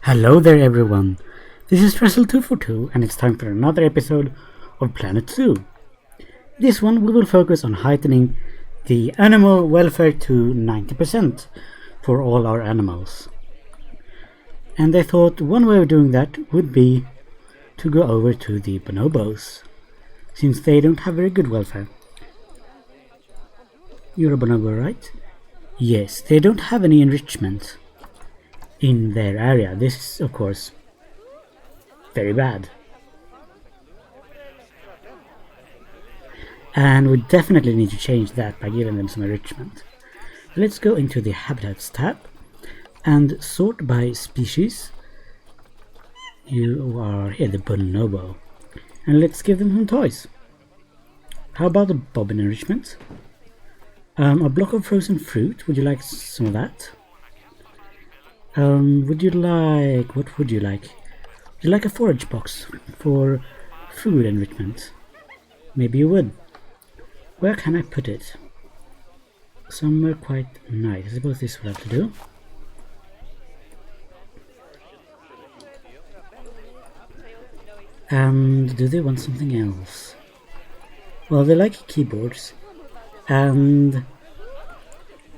Hello there everyone, this is Russell242 and it's time for another episode of Planet Zoo. This one we will focus on heightening the animal welfare to 90% for all our animals. And I thought one way of doing that would be to go over to the bonobos, since they don't have very good welfare. You're a bonobo, right? Yes, they don't have any enrichment in their area. This is, of course, very bad. And we definitely need to change that by giving them some enrichment. Let's go into the Habitats tab and sort by species. You are here, the bonobo. And let's give them some toys. How about a bobbin enrichment? A block of frozen fruit. Would you like some of that? What would you like? Would you like a forage box for food enrichment? Maybe you would. Where can I put it? Somewhere quite nice. I suppose this will have to do. And do they want something else? Well, they like keyboards. And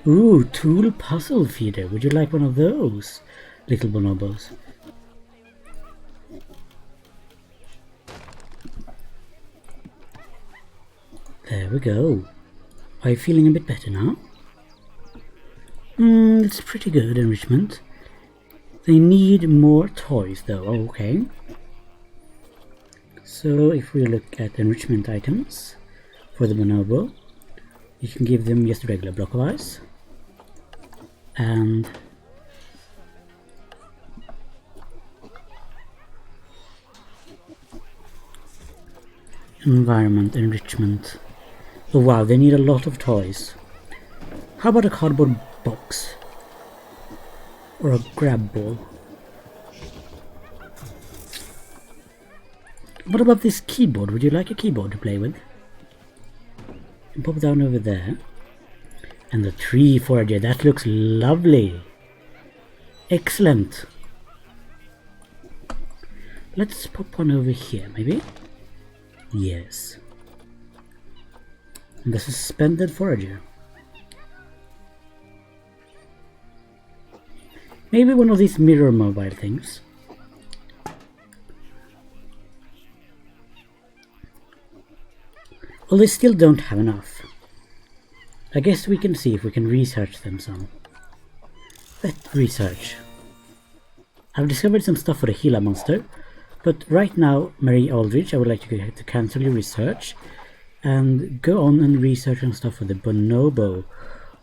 ooh, tool puzzle feeder. Would you like one of those, little bonobos? There we go. Are you feeling a bit better now? It's pretty good enrichment. They need more toys though. Okay. So if we look at enrichment items for the bonobo, you can give them just a regular block of ice and environment enrichment. Oh wow, they need a lot of toys. How about a cardboard box or a grab ball? What about this keyboard? Would you like a keyboard to play with? And pop down over there. And the tree forager, that looks lovely. Excellent. Let's pop one over here, maybe? Yes. And the suspended forager. Maybe one of these mirror mobile things. Well, they still don't have enough. I guess we can see if we can research them some. Let's research. I've discovered some stuff for the Gila monster, but right now, Marie Aldridge, I would like you to cancel your research and go on and research some stuff for the bonobo,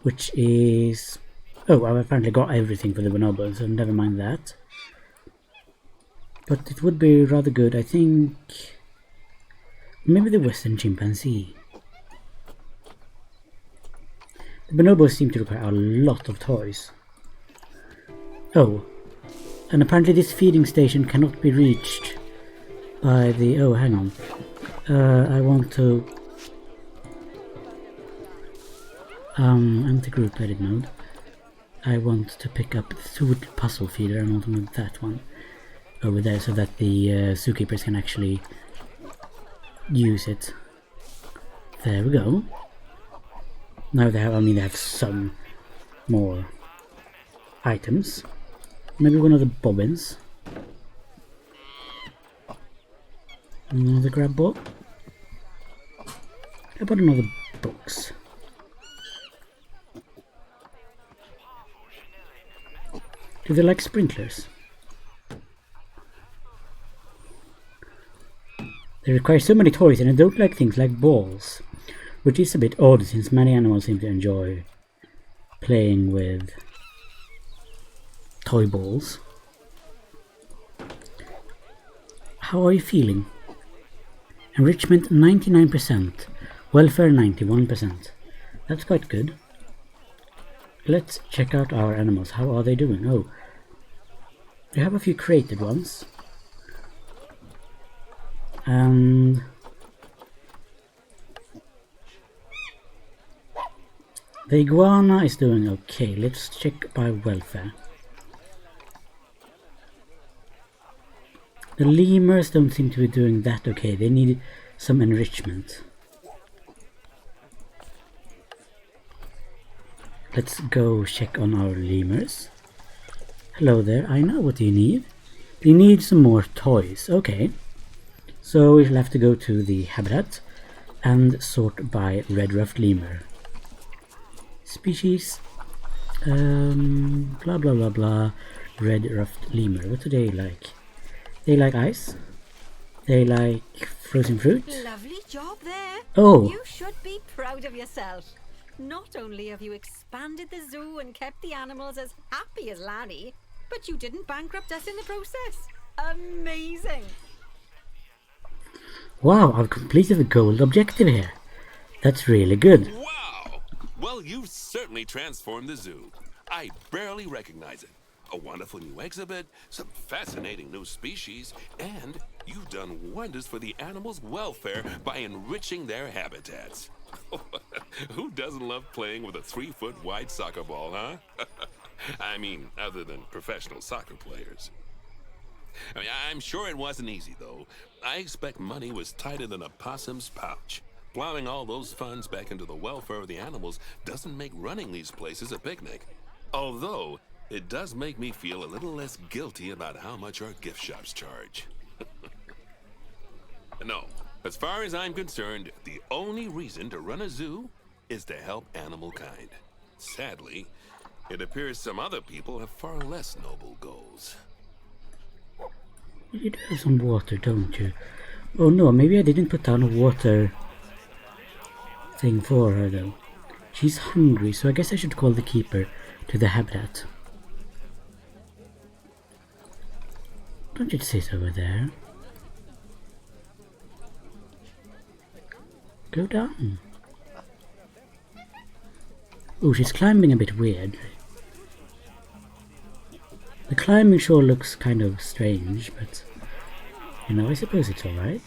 which is... Oh, I've apparently got everything for the bonobo, so never mind that. But it would be rather good, I think... Maybe the western chimpanzee. The bonobos seem to require a lot of toys. Oh, and apparently this feeding station cannot be reached by the... Oh, hang on. I want to... anti-group edit mode. I want to pick up the food puzzle feeder. I want to move that one over there so that the zookeepers can actually use it. There we go. Now they have some more items. Maybe one of the bobbins. Another grab ball. How about another box? Do they like sprinklers? They require so many toys and I don't like things like balls, which is a bit odd since many animals seem to enjoy playing with toy balls. How are you feeling? Enrichment 99%, welfare 91%. That's quite good. Let's check out our animals. How are they doing? Oh, we have a few created ones. And the iguana is doing okay. Let's check by welfare. The lemurs don't seem to be doing that okay. They need some enrichment. Let's go check on our lemurs. Hello there, I know what you need. You need some more toys. Okay. So we'll have to go to the habitat and sort by red-ruffed lemur. Species. Blah blah blah blah. Red-ruffed lemur. What do they like? They like ice. They like frozen fruit. Lovely job there. Oh. You should be proud of yourself. Not only have you expanded the zoo and kept the animals as happy as Lanny, but you didn't bankrupt us in the process. Amazing. Wow, I've completed the gold objective here. That's really good. Wow! Well, you've certainly transformed the zoo. I barely recognize it. A wonderful new exhibit, some fascinating new species, and you've done wonders for the animals' welfare by enriching their habitats. Who doesn't love playing with a 3-foot wide soccer ball, huh? I mean, other than professional soccer players. I'm sure it wasn't easy, though. I expect money was tighter than a possum's pouch. Plowing all those funds back into the welfare of the animals doesn't make running these places a picnic. Although, it does make me feel a little less guilty about how much our gift shops charge. No, as far as I'm concerned, the only reason to run a zoo is to help animal kind. Sadly, it appears some other people have far less noble goals. You do have some water, don't you? Oh no, maybe I didn't put down a water thing for her though. She's hungry, so I guess I should call the keeper to the habitat. Don't you sit over there? Go down. Oh, she's climbing a bit weird. The climbing sure looks kind of strange, but you know, I suppose it's alright.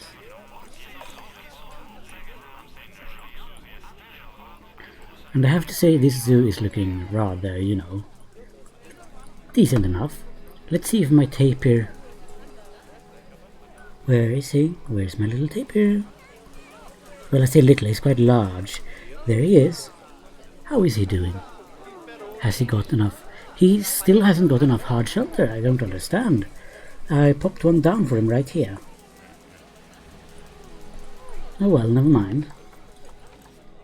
And I have to say, this zoo is looking rather, you know, decent enough. Let's see if my tapir... Where is he? Where's my little tapir? Well, I say little, he's quite large. There he is. How is he doing? Has he got enough? He still hasn't got enough hard shelter, I don't understand. I popped one down for him right here. Oh well, never mind.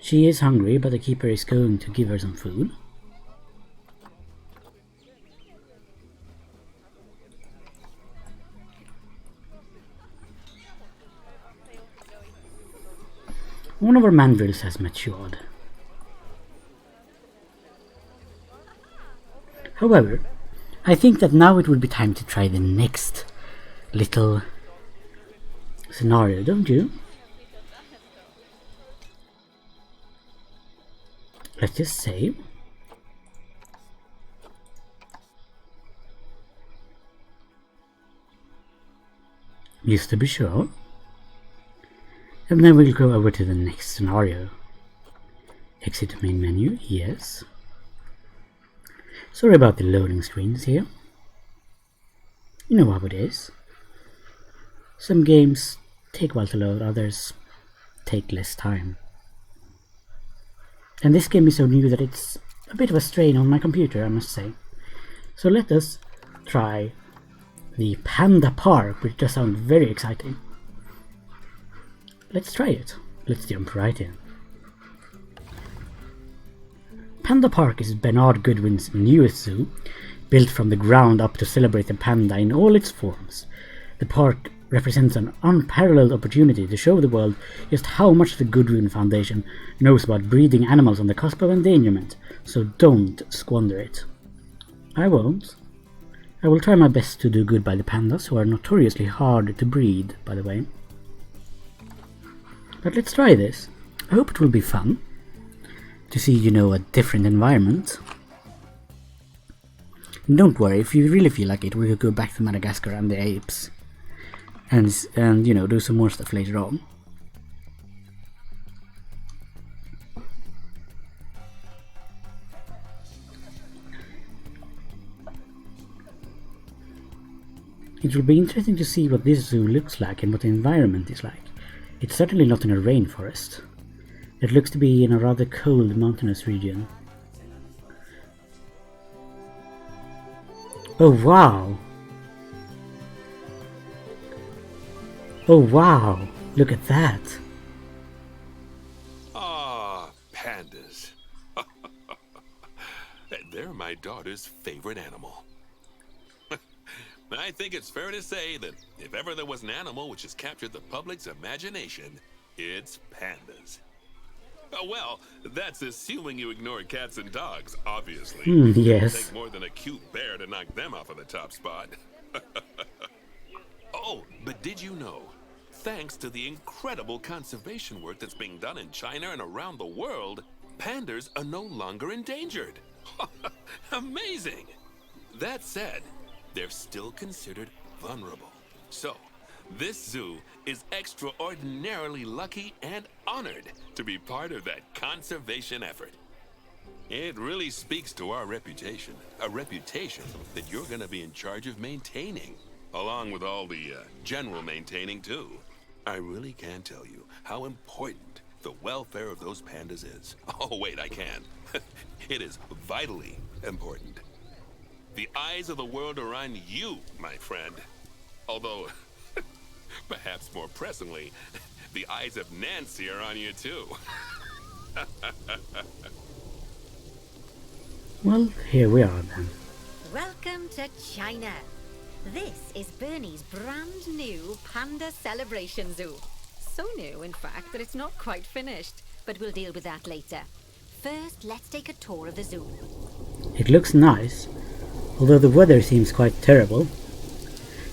She is hungry, but the keeper is going to give her some food. One of our mandrills has matured. However, I think that now it would be time to try the next little scenario, don't you? Let's just save. Just to be sure. And then we'll go over to the next scenario. Exit main menu, yes. Sorry about the loading screens here. You know how it is. Some games take a while to load, others take less time. And this game is so new that it's a bit of a strain on my computer, I must say. So let us try the Panda Park, which does sound very exciting. Let's try it. Let's jump right in. Panda Park is Bernard Goodwin's newest zoo, built from the ground up to celebrate the panda in all its forms. The park represents an unparalleled opportunity to show the world just how much the Goodwin Foundation knows about breeding animals on the cusp of endangerment, so don't squander it. I won't. I will try my best to do good by the pandas, who are notoriously hard to breed, by the way. But let's try this. I hope it will be fun to see, you know, a different environment. And don't worry, if you really feel like it, we'll go back to Madagascar and the apes. And you know, do some more stuff later on. It will be interesting to see what this zoo looks like and what the environment is like. It's certainly not in a rainforest. It looks to be in a rather cold mountainous region. Oh wow! Oh wow! Look at that! Ah, pandas. They're my daughter's favorite animal. I think it's fair to say that if ever there was an animal which has captured the public's imagination, it's pandas. Well, that's assuming you ignore cats and dogs, obviously. Yes. It'll take more than a cute bear to knock them off of the top spot. Oh, but did you know? Thanks to the incredible conservation work that's being done in China and around the world, pandas are no longer endangered. Amazing! That said, they're still considered vulnerable. So, this zoo is extraordinarily lucky and honored to be part of that conservation effort. It really speaks to our reputation, a reputation that you're going to be in charge of maintaining, along with all the general maintaining too. I really can't tell you how important the welfare of those pandas is. Oh wait, I can. It is vitally important. The eyes of the world are on you, my friend. Although, perhaps more pressingly, the eyes of Nancy are on you too. Well, here we are then. Welcome to China. This is Bernie's brand new Panda Celebration Zoo. So new, in fact, that it's not quite finished, but we'll deal with that later. First, let's take a tour of the zoo. It looks nice, although the weather seems quite terrible.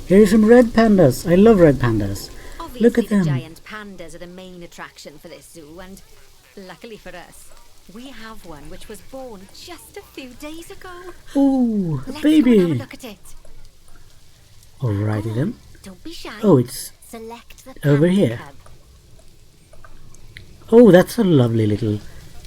Here are some red pandas. I love red pandas. Obviously, Look at them. the giant pandas are the main attraction for this zoo, and luckily for us, we have one which was born just a few days ago. Oh, a Let's baby. go and have a look at it. Alrighty then. Don't be shy. Oh, it's Select the over panda here. cub. Oh, that's a lovely little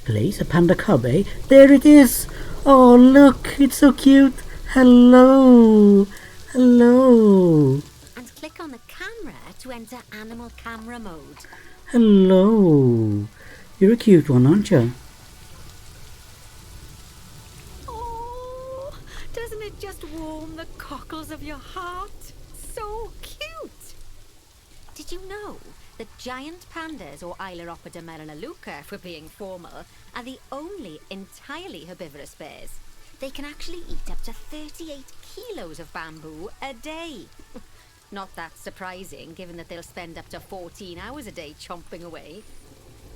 place. A panda cub, eh? There it is! Oh, look! It's so cute! Hello! Hello! And click on the camera to enter animal camera mode. Hello! You're a cute one, aren't you? Oh, doesn't it just warm the cockles of your heart? So cute! Did you know that giant pandas, or Ailuropoda melaleuca if we're being formal, are the only entirely herbivorous bears? They can actually eat up to 38 kilos of bamboo a day. Not that surprising, given that they'll spend up to 14 hours a day chomping away.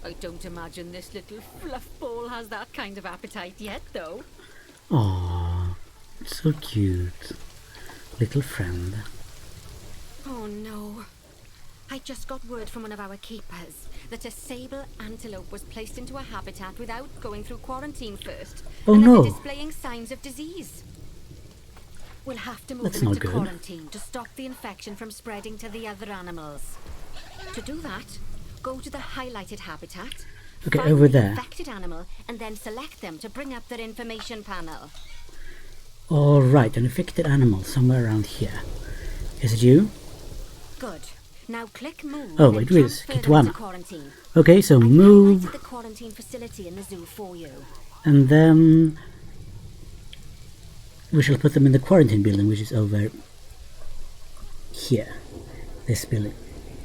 I don't imagine this little fluff ball has that kind of appetite yet, though. Aww, so cute. Little friend. Oh no. I just got word from one of our keepers that a sable antelope was placed into a habitat without going through quarantine first. Oh and that no. they're displaying signs of disease. We'll have to move That's them not into good. quarantine to stop the infection from spreading to the other animals. To do that, go to the highlighted habitat, Okay, find over the there. infected animal, and then select them to bring up their information panel. Alright, an infected animal somewhere around here. Is it you? Good. Now click move. Oh, and it is transfer them Kitwana. to quarantine. Okay, so I've move, highlighted the quarantine facility in the zoo for you. and then we shall put them in the quarantine building, which is over here. This building.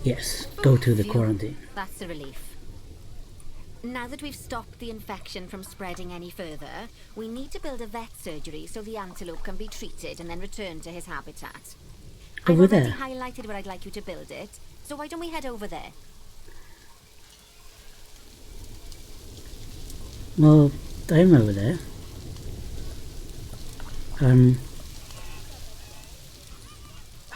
Yes, go to the Phew. quarantine. That's a relief. Now that we've stopped the infection from spreading any further, we need to build a vet surgery so the antelope can be treated and then returned to his habitat. Over I've already there. highlighted where I'd like you to build it, so why don't we head over there? Well, I'm over there. In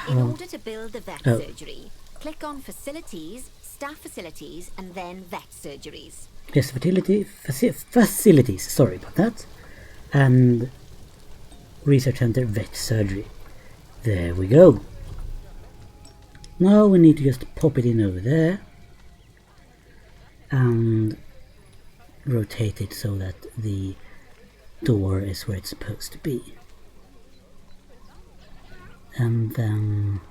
Oh, order to build the vet Oh. surgery, click on Facilities, Staff Facilities, and then Vet Surgeries. yes, facilities, sorry about that. And Research Center Vet Surgery. There we go. Now we need to just pop it in over there. And rotate it so that the door is where it's supposed to be. And then...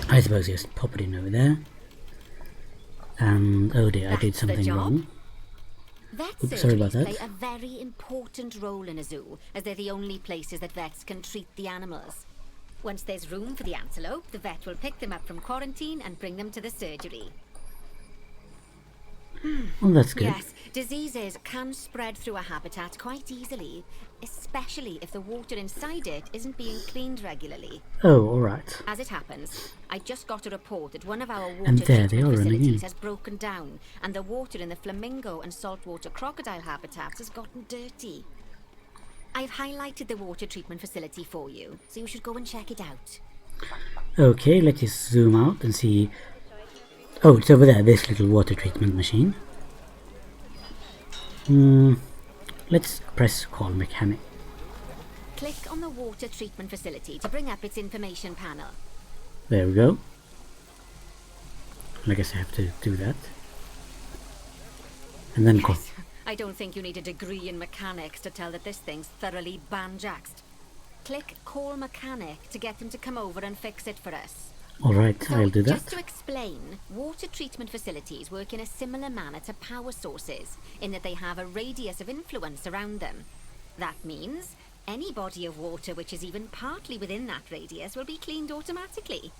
I suppose just pop it in over there. And oh dear, I did That's the something job. wrong. Vet Oops, sorry about surgeries that. play a very important role in a zoo, as they're the only places that vets can treat the animals. Once there's room for the antelope, the vet will pick them up from quarantine and bring them to the surgery. Oh, that's good. Yes, diseases can spread through a habitat quite easily, especially if the water inside it isn't being cleaned regularly. Oh, alright. As it happens, I just got a report that one of our water And there they treatment are running in. facilities has broken down, and the water in the flamingo and saltwater crocodile habitats has gotten dirty. I've highlighted the water treatment facility for you, so you should go and check it out. Okay, let's just zoom out and see. Oh, it's over there, this little water treatment machine. Let's press call mechanic. Click on the water treatment facility to bring up its information panel. There we go. I guess I have to do that. And then call. Yes, I don't think you need a degree in mechanics to tell that this thing's thoroughly banjaxed. Click call mechanic to get him to come over and fix it for us. Alright, So, I'll do just that. to explain, water treatment facilities work in a similar manner to power sources, in that they have a radius of influence around them. That means any body of water which is even partly within that radius will be cleaned automatically.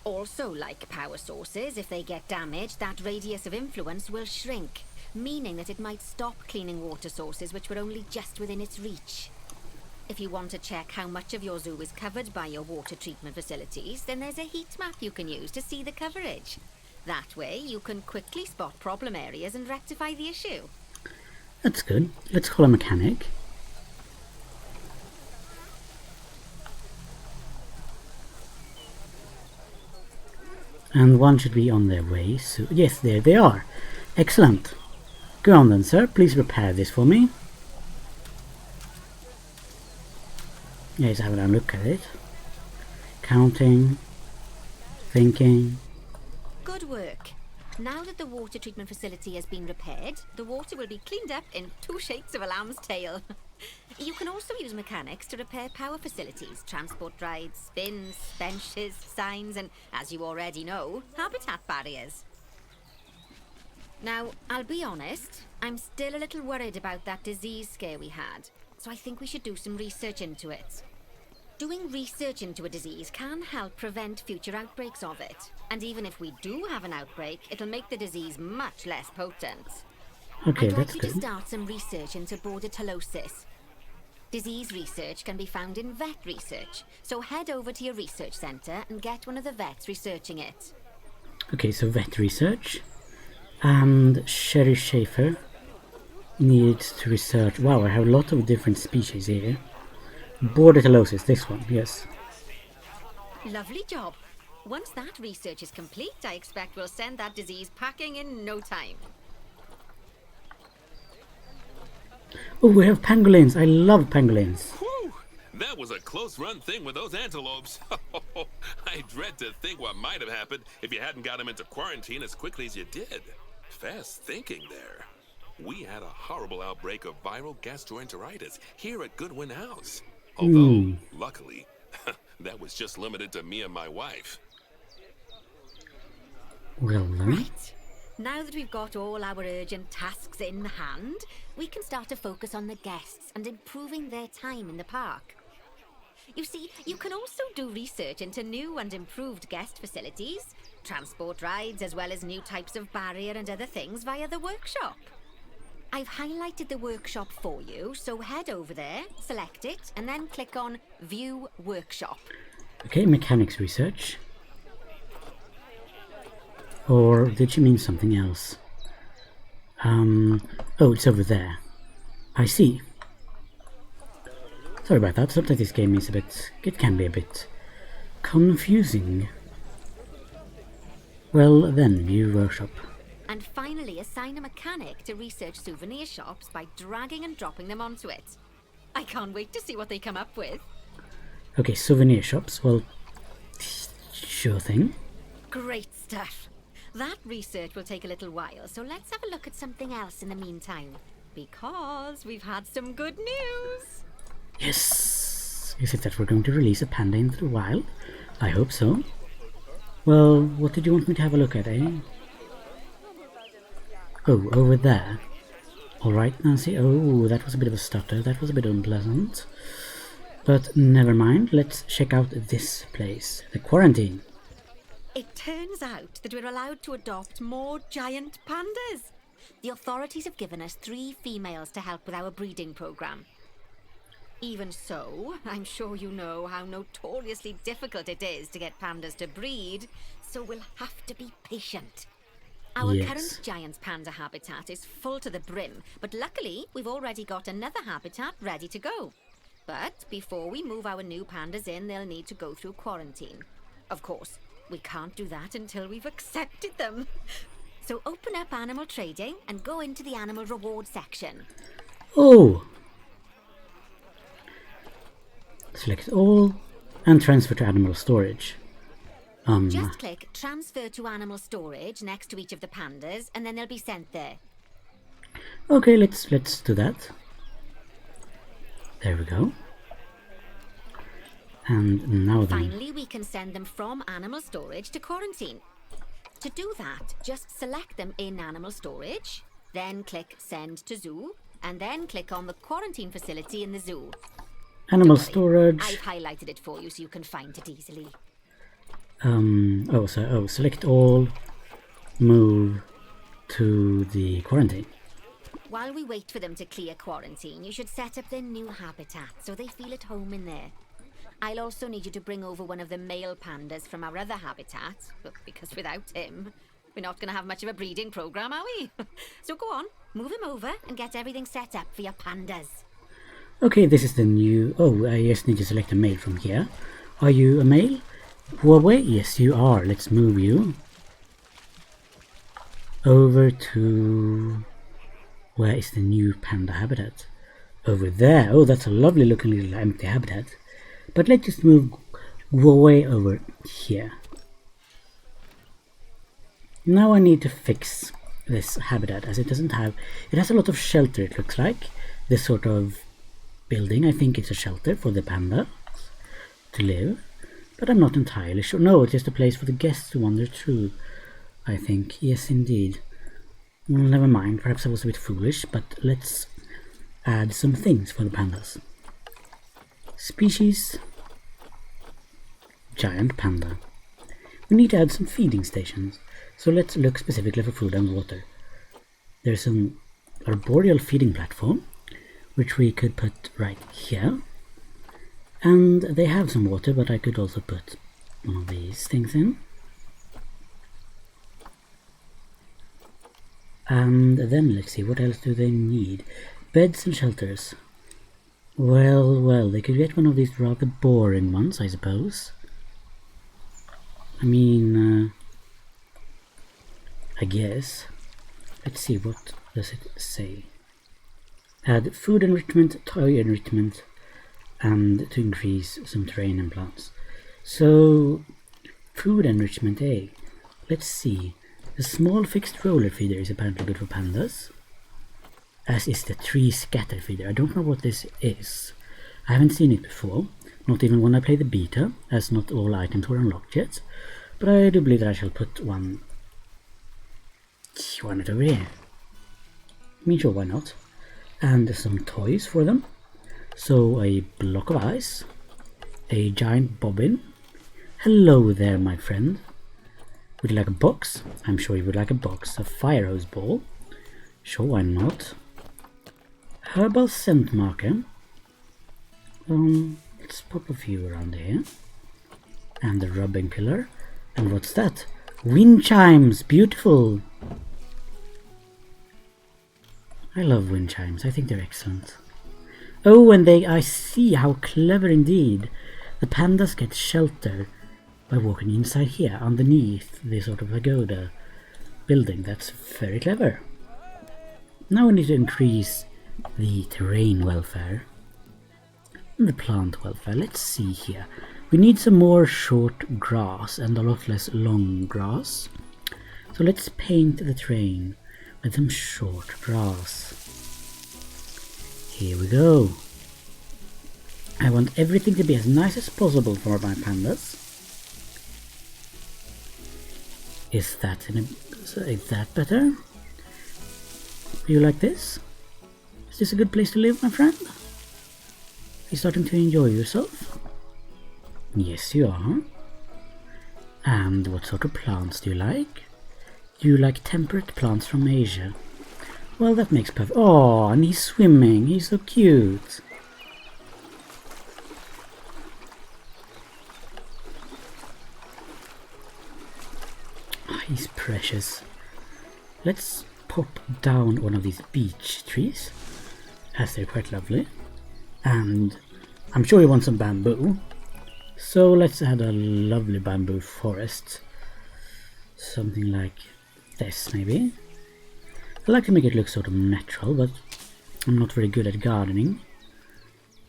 Also, like power sources, if they get damaged, that radius of influence will shrink, meaning that it might stop cleaning water sources which were only just within its reach. If you want to check how much of your zoo is covered by your water treatment facilities, then there's a heat map you can use to see the coverage. That way, you can quickly spot problem areas and rectify the issue. That's good. Let's call a mechanic. And one should be on their way, so yes, there they are. Excellent. Go on then, sir. Please repair this for me. Yes, have a look at it. Counting. Thinking. Good work. Now that the water treatment facility has been repaired, the water will be cleaned up in 2 shakes of a lamb's tail. You can also use mechanics to repair power facilities, transport rides, bins, benches, signs, and, as you already know, habitat barriers. Now, I'll be honest, I'm still a little worried about that disease scare we had, so I think we should do some research into it. Doing research into a disease can help prevent future outbreaks of it. And even if we do have an outbreak, it'll make the disease much less potent. Okay, I'd that's like you to good. start some research into bordetalosis. Disease research can be found in vet research, so head over to your research centre and get one of the vets researching it. Okay, so vet research. And Sherry Schaefer needs to research. Wow, I have a lot of different species here. Bordetalosis, this one, yes. Lovely job. Once that research is complete, I expect we'll send that disease packing in no time. Oh, we have pangolins. I love pangolins. Whew! That was a close-run thing with those antelopes. I dread to think what might have happened if you hadn't got them into quarantine as quickly as you did. Fast thinking there. We had a horrible outbreak of viral gastroenteritis here at Goodwin House. Although, luckily, that was just limited to me and my wife. Well then. Right. Now that we've got all our urgent tasks in hand, we can start to focus on the guests and improving their time in the park. You see, you can also do research into new and improved guest facilities, transport rides, as well as new types of barrier and other things via the workshop. I've highlighted the workshop for you, so head over there, select it, and then click on View Workshop. Okay, mechanics research. Or did she mean something else? Oh, it's over there. I see. Sorry about that. Sometimes this game is it can be a bit confusing. Well then, view workshop. And finally, assign a mechanic to research souvenir shops by dragging and dropping them onto it. I can't wait to see what they come up with. Okay, souvenir shops. Well, sure thing. Great stuff. That research will take a little while, so let's have a look at something else in the meantime. Because we've had some good news. Yes! Is it that we're going to release a panda into the wild? I hope so. Well, what did you want me to have a look at, eh? Oh, over there. Alright, Nancy. Oh, that was a bit of a stutter. That was a bit unpleasant. But never mind. Let's check out this place. The quarantine. It turns out that we're allowed to adopt more giant pandas. The authorities have given us 3 females to help with our breeding program. Even so, I'm sure you know how notoriously difficult it is to get pandas to breed, so we'll have to be patient. Our current giant panda habitat is full to the brim, but luckily we've already got another habitat ready to go. But before we move our new pandas in, they'll need to go through quarantine. Of course, we can't do that until we've accepted them. So open up animal trading and go into the animal reward section. Oh! Select all and transfer to animal storage. Just click transfer to animal storage next to each of the pandas and then they'll be sent there. Okay, let's do that. There we go. And now then. Finally, we can send them from animal storage to quarantine. To do that, just select them in animal storage, then click send to zoo, and then click on the quarantine facility in the zoo. Animal Don't worry, storage. I've highlighted it for you so you can find it easily. Select all, move to the quarantine. While we wait for them to clear quarantine, you should set up their new habitat so they feel at home in there. I'll also need you to bring over one of the male pandas from our other habitat, because without him, we're not going to have much of a breeding program, are we? So go on, move him over and get everything set up for your pandas. Okay, this is the new... Oh, I just need to select a male from here. Are you a male? Huawei? Yes, you are. Let's move you over to... Where is the new panda habitat? Over there. Oh, that's a lovely looking little empty habitat. But let's just move Huawei over here. Now I need to fix this habitat as it doesn't have... It has a lot of shelter, it looks like. This sort of building. I think it's a shelter for the panda to live. But I'm not entirely sure. No, it's just a place for the guests to wander through, I think. Yes, indeed. Well, never mind. Perhaps I was a bit foolish, but let's add some things for the pandas. Species. Giant panda. We need to add some feeding stations. So let's look specifically for food and water. There's an arboreal feeding platform, which we could put right here. And they have some water, but I could also put one of these things in. And then let's see, what else do they need? Beds and shelters. Well, they could get one of these rather boring ones, I suppose. I mean, I guess. Let's see, what does it say? Add food enrichment, toy enrichment, and to increase some terrain and plants. So, food enrichment, let's see. The small fixed roller feeder is apparently good for pandas, as is the tree scatter feeder. I don't know what this is. I haven't seen it before, not even when I play the beta, as not all items were unlocked yet, but I do believe that I shall put one right over here. I mean, sure, why not? And some toys for them. So a block of ice, a giant bobbin. Hello there, my friend. Would you like a box? I'm sure you would like a box. A fire hose ball. Sure, why not? Herbal scent marker. Let's pop a few around here. And the rubbing pillar. And what's that? Wind chimes. Beautiful. I love wind chimes. I think they're excellent. Oh, and I see how clever indeed. The pandas get shelter by walking inside here, underneath the sort of pagoda building. That's very clever. Now we need to increase the terrain welfare and the plant welfare. Let's see here. We need some more short grass and a lot less long grass. So let's paint the train with some short grass. Here we go. I want everything to be as nice as possible for my pandas. Is that better? Do you like this? Is this a good place to live, my friend? Are you starting to enjoy yourself? Yes, you are. And what sort of plants do you like? Do you like temperate plants from Asia? Well, that makes perfect. Oh, and he's swimming. He's so cute. Oh, he's precious. Let's pop down one of these beech trees, as they're quite lovely. And I'm sure you want some bamboo. So let's add a lovely bamboo forest. Something like this, maybe. I like to make it look sort of natural, but I'm not very good at gardening.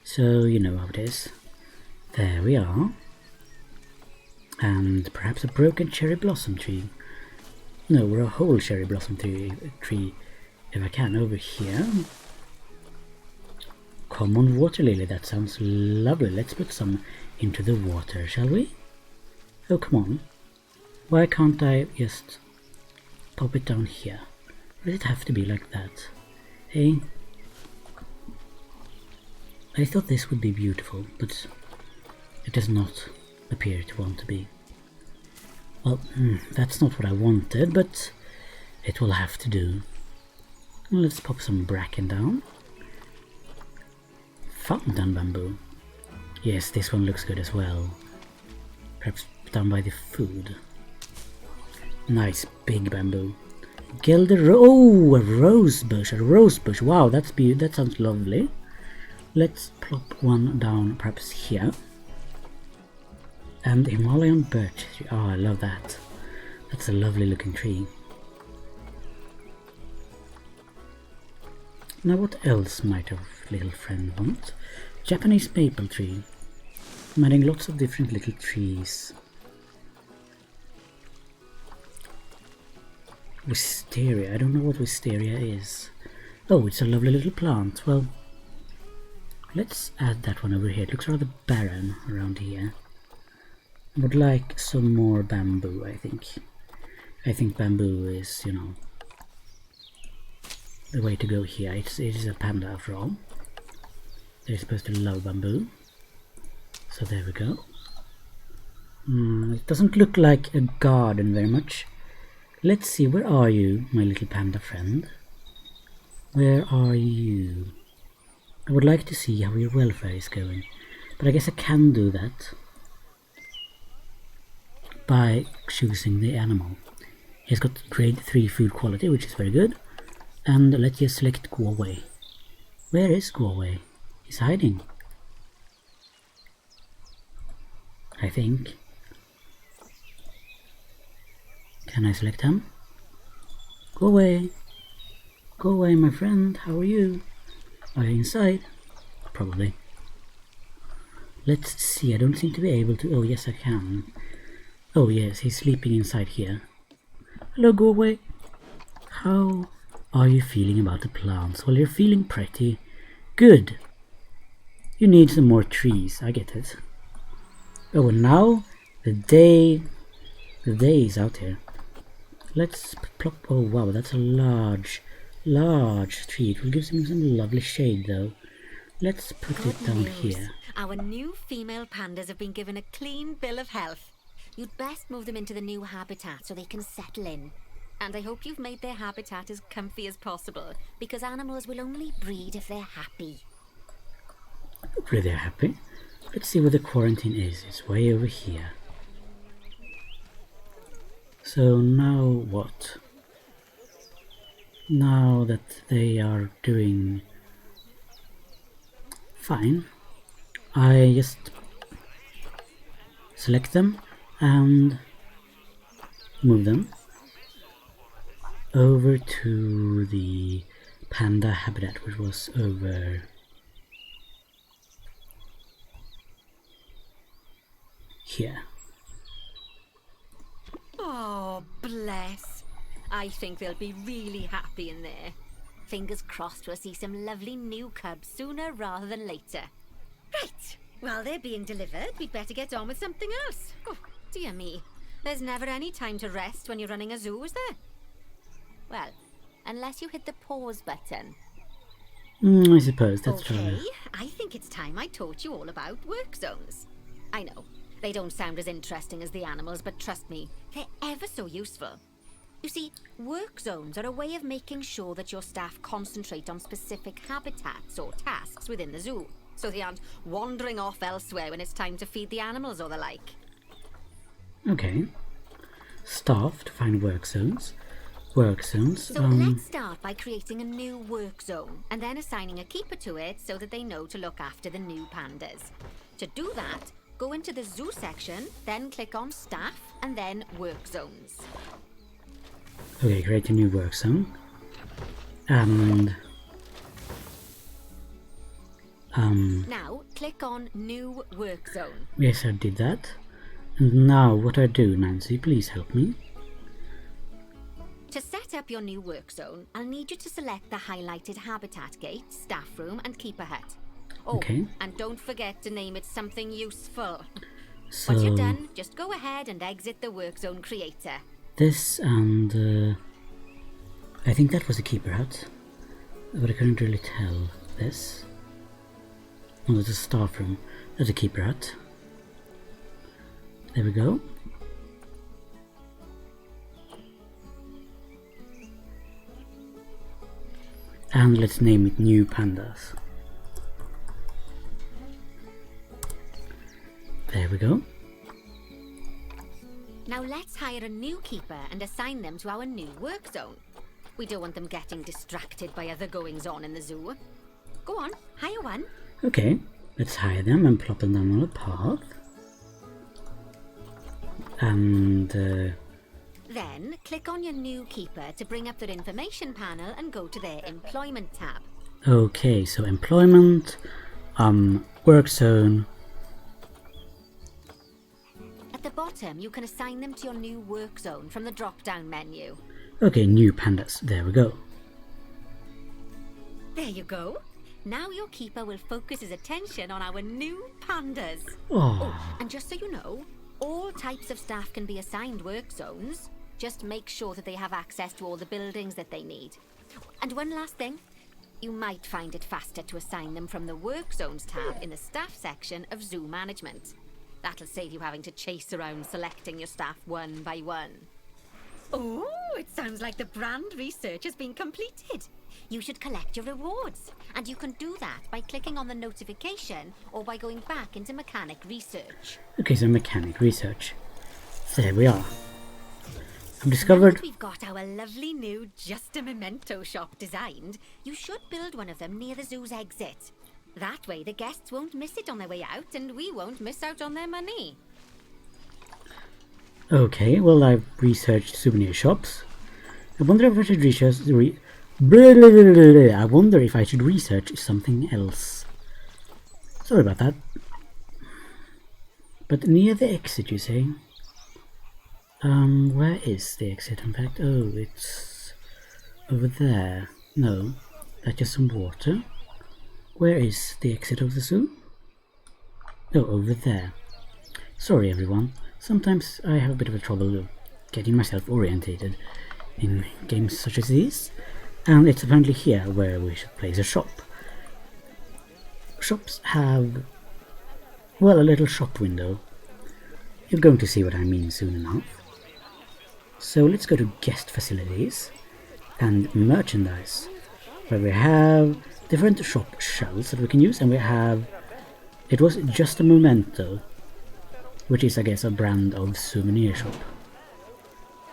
So you know how it is. There we are. And perhaps a broken cherry blossom tree. No, or a whole cherry blossom tree if I can, over here. Common water lily, that sounds lovely. Let's put some into the water, shall we? Oh, come on. Why can't I just pop it down here? Does it have to be like that? Hey? I thought this would be beautiful, but it does not appear to want to be. Well, that's not what I wanted, but it will have to do. Let's pop some bracken down. Fountain bamboo. Yes, this one looks good as well. Perhaps down by the food. Nice big bamboo. Oh, a rose bush. Wow, that sounds lovely. Let's plop one down perhaps here. And Himalayan birch tree. Oh, I love that. That's a lovely looking tree. Now what else might our little friend want? Japanese maple tree. I'm adding lots of different little trees. Wisteria. I don't know what wisteria is. Oh, it's a lovely little plant. Well, let's add that one over here. It looks rather barren around here. I would like some more bamboo, I think. I think bamboo is, you know, the way to go here. It is a panda after all. They're supposed to love bamboo. So there we go. It doesn't look like a garden very much. Let's see, where are you, my little panda friend? Where are you? I would like to see how your welfare is going. But I guess I can do that by choosing the animal. He's got grade 3 food quality, which is very good. And let's just select go away. Where is go away? He's hiding, I think. Can I select him? Go away. Go away, my friend. How are you? Are you inside? Probably. Let's see. I don't seem to be able to... Oh, yes, I can. Oh, yes, he's sleeping inside here. Hello, go away. How are you feeling about the plants? Well, you're feeling pretty good. You need some more trees. I get it. Oh, and now the day is out here. Let's plop. Oh wow, that's a large tree. It will give him some lovely shade though. Let's put it down here. Our new female pandas have been given a clean bill of health. You'd best move them into the new habitat so they can settle in. And I hope you've made their habitat as comfy as possible, because animals will only breed if they're happy. Hopefully they're happy. Let's see where the quarantine is. It's way over here. So now what? Now that they are doing fine, I just select them and move them over to the panda habitat, which was over here. Oh, bless. I think they'll be really happy in there. Fingers crossed we'll see some lovely new cubs sooner rather than later. Right. Well, they're being delivered. We'd better get on with something else. Oh, dear me. There's never any time to rest when you're running a zoo, is there? Well, unless you hit the pause button. I suppose that's true. Okay, I think it's time I taught you all about work zones. I know, they don't sound as interesting as the animals, but trust me, they're ever so useful. You see, work zones are a way of making sure that your staff concentrate on specific habitats or tasks within the zoo, so they aren't wandering off elsewhere when it's time to feed the animals or the like. Okay. Staff to find work zones. Work zones. So let's start by creating a new work zone and then assigning a keeper to it so that they know to look after the new pandas. To do that, go into the zoo section, then click on staff and then work zones. Okay, create a new work zone. And now click on new work zone. yes, I did that. And now what I do, Nancy, please help me. To set up your new work zone, I'll need you to select the highlighted habitat gate, staff room and keeper hut. Oh, Okay. and don't forget to name it something useful. So Once you're done, just go ahead and exit the work zone creator. this and I think that was a keeper hut, but I couldn't really tell. This. Oh, there's a staff room. There's a keeper hut. There we go. And let's name it New Pandas. There we go. Now let's hire a new keeper and assign them to our new work zone. We don't want them getting distracted by other goings-on in the zoo. Go on, hire one. Okay, let's hire them and plop them down on a path. And Then click on your new keeper to bring up their information panel and go to their employment tab. okay, so employment, work zone. At the bottom, you can assign them to your new work zone from the drop-down menu. Okay, new pandas. There we go. There you go. Now your keeper will focus his attention on our new pandas. Oh, And just so you know, all types of staff can be assigned work zones. Just make sure that they have access to all the buildings that they need. And one last thing, you might find it faster to assign them from the work zones tab in the staff section of zoo management. That'll save you having to chase around selecting your staff one by one. Oh, it sounds like the brand research has been completed. You should collect your rewards, and you can do that by clicking on the notification or by going back into mechanic research. okay, so mechanic research. There we are. I've Now discovered. that we've got our lovely new Just a Memento shop designed, you should build one of them near the zoo's exit. That way the guests won't miss it on their way out, and we won't miss out on their money. Okay, well, I've researched souvenir shops. I wonder if I should I wonder if I should research something else. Sorry about that. But near the exit, you say? Where is the exit, in fact? Oh, it's over there. No, that's just some water. Where is the exit of the zoo? Oh, over there. Sorry, everyone. Sometimes I have a bit of a trouble getting myself orientated in games such as these, and it's apparently here where we should place a shop. Shops have, well, a little shop window. You're going to see what I mean soon enough. So let's go to guest facilities and merchandise, where we have different shop shelves that we can use, and we have, it was Just a Memento, which is, I guess, a brand of souvenir shop.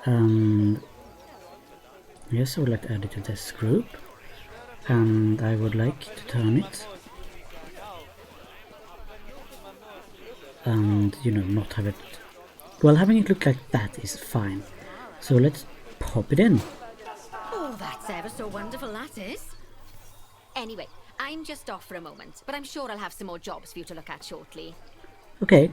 And yes, I would like to add it to this group, and I would like to turn it, and, you know, not have it, well, having it look like that is fine. So let's pop it in. Oh, that's ever so wonderful, that is. Anyway, I'm just off for a moment, but I'm sure I'll have some more jobs for you to look at shortly. Okay.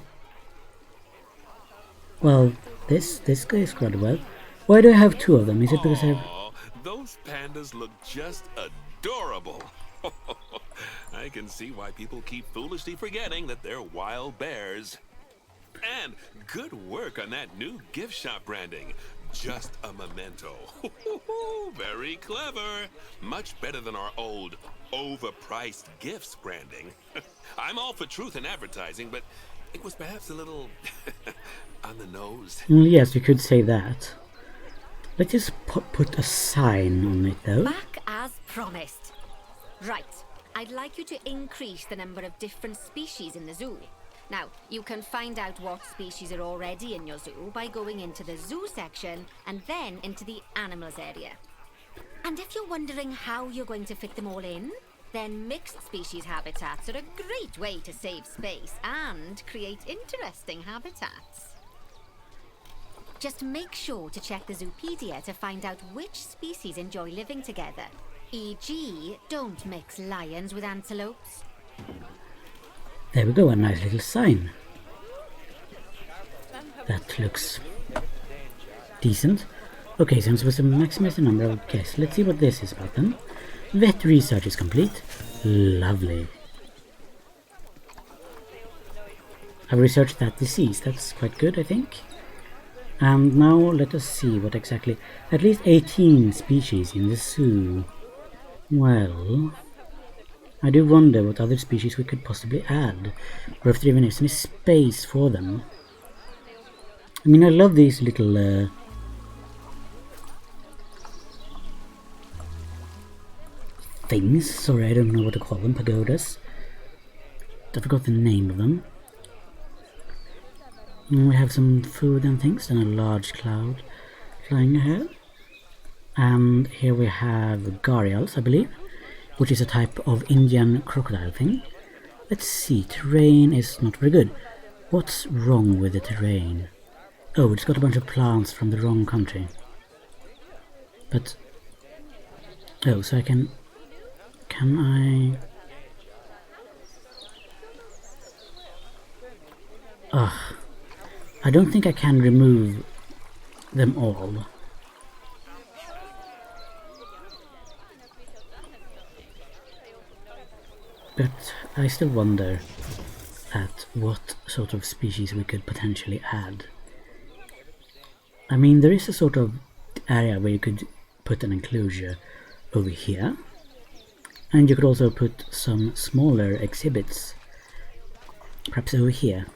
Well, this goes quite well. Why do I have two of them? Is it because I have... Aw, those pandas look just adorable. I can see why people keep foolishly forgetting that they're wild bears. And good work on that new gift shop branding. Just a memento. Very clever. Much better than our old overpriced gifts branding. I'm all for truth in advertising, but it was perhaps a little on the nose. Well, yes, you could say that. Let's just put a sign on it, though. Back as promised. Right. I'd like you to increase the number of different species in the zoo. Now, you can find out what species are already in your zoo by going into the zoo section and then into the animals area. And if you're wondering how you're going to fit them all in, then mixed species habitats are a great way to save space and create interesting habitats. Just make sure to check the Zoopedia to find out which species enjoy living together. E.g., don't mix lions with antelopes. There we go, a nice little sign. That looks decent. Okay, so I'm supposed to maximize the number of guests. Let's see what this is about then. Vet research is complete. Lovely. I've researched that disease. That's quite good, I think. And now let us see what exactly... At least 18 species in the zoo. Well... I do wonder what other species we could possibly add, or if there even is any space for them. I mean, I love these little things. Sorry, I don't know what to call them. Pagodas. I forgot the name of them. And we have some food and things, and a large cloud flying ahead. And here we have gharials, I believe, which is a type of Indian crocodile thing. Let's see, terrain is not very good. What's wrong with the terrain? Oh, it's got a bunch of plants from the wrong country. But... oh, so I can... can I... ugh. I don't think I can remove them all. But I still wonder at what sort of species we could potentially add. I mean, there is a sort of area where you could put an enclosure over here. And you could also put some smaller exhibits, perhaps over here.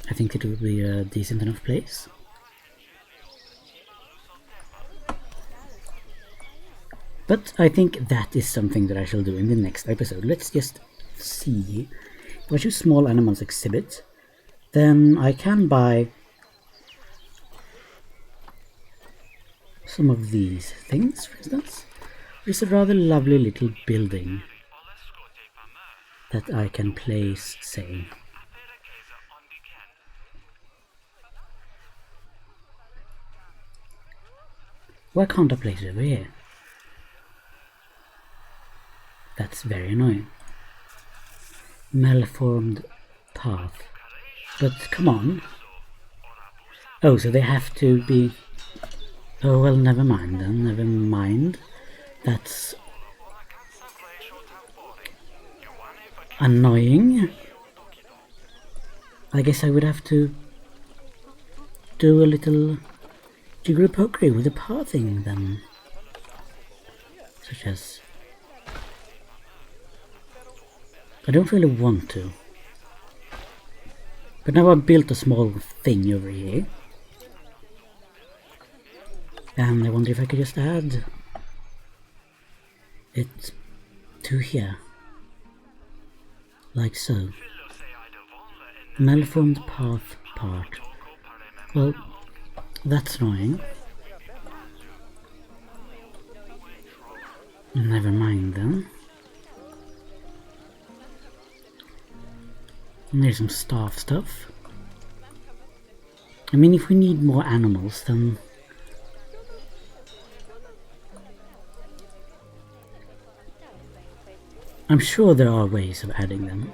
I think it would be a decent enough place. But I think that is something that I shall do in the next episode. Let's just see. If I choose small animals exhibit, then I can buy some of these things, for instance. There's a rather lovely little building that I can place, say. Why can't I place it over here? That's very annoying. Malformed path. But come on. Oh, so they have to be... oh, well, never mind then. Never mind. That's... annoying. I guess I would have to do a little jiggery-pokery with the pathing then. Such as... I don't really want to. But now I've built a small thing over here. And I wonder if I could just add it to here. Like so. Malformed path part. Well, that's annoying. Never mind then. And there's some staff stuff. I mean, if we need more animals, then... I'm sure there are ways of adding them.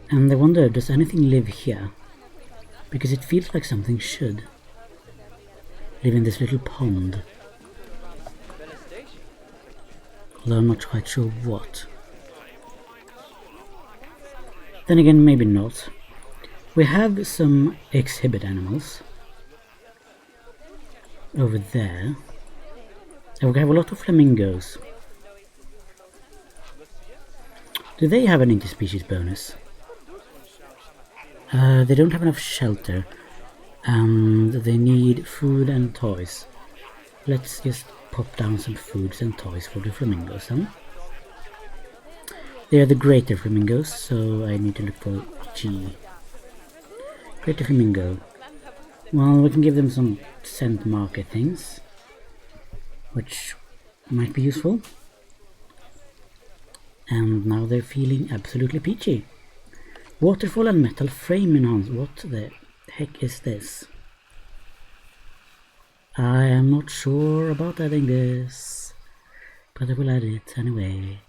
And I wonder, does anything live here? Because it feels like something should. live in this little pond. Although I'm not quite sure what. Then again, maybe not. We have some exhibit animals over there. And we have a lot of flamingos. Do they have an interspecies bonus? They don't have enough shelter. And they need food and toys. Let's just pop down some foods and toys for the flamingos then. They are the greater flamingos, so I need to look for G. Greater flamingo. Well, we can give them some scent marker things, which might be useful. And now they're feeling absolutely peachy. Waterfall and metal frame enhance. What the heck is this? I am not sure about adding this, but I will add it anyway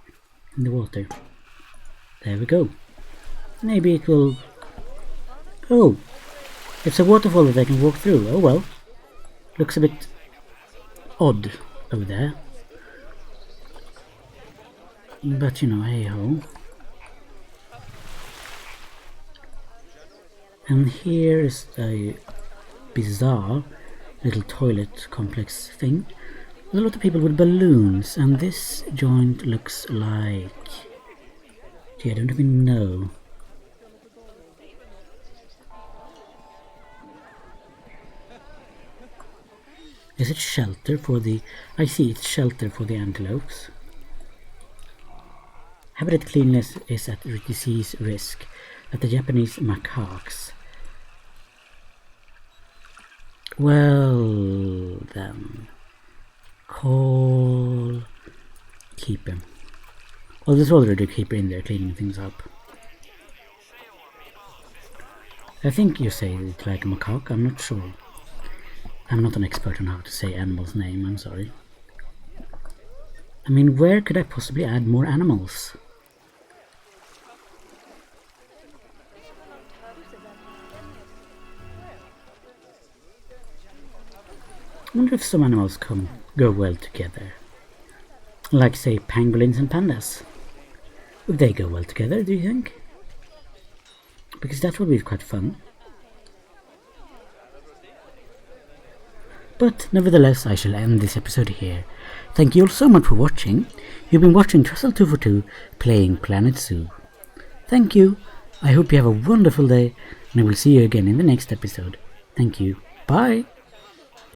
in the water. There we go. Maybe it will... Oh! It's a waterfall that I can walk through. Oh well. Looks a bit odd over there. But you know, hey ho. And here is a bizarre little toilet complex thing. There's a lot of people with balloons, and this joint looks like... Gee, I don't even know. Is it shelter for the... I see, it's shelter for the antelopes. Habitat cleanliness is at disease risk at the Japanese macaques. Well then, call keeper. Well, there's already a keeper in there cleaning things up. I think you say it like a macaque, I'm not sure. I'm not an expert on how to say animal's name, I'm sorry. I mean, where could I possibly add more animals? I wonder if some animals go well together. Like, say, pangolins and pandas. Would they go well together, do you think? Because that would be quite fun. But nevertheless, I shall end this episode here. Thank you all so much for watching. You've been watching Trussell242 playing Planet Zoo. Thank you. I hope you have a wonderful day, and I will see you again in the next episode. Thank you. Bye.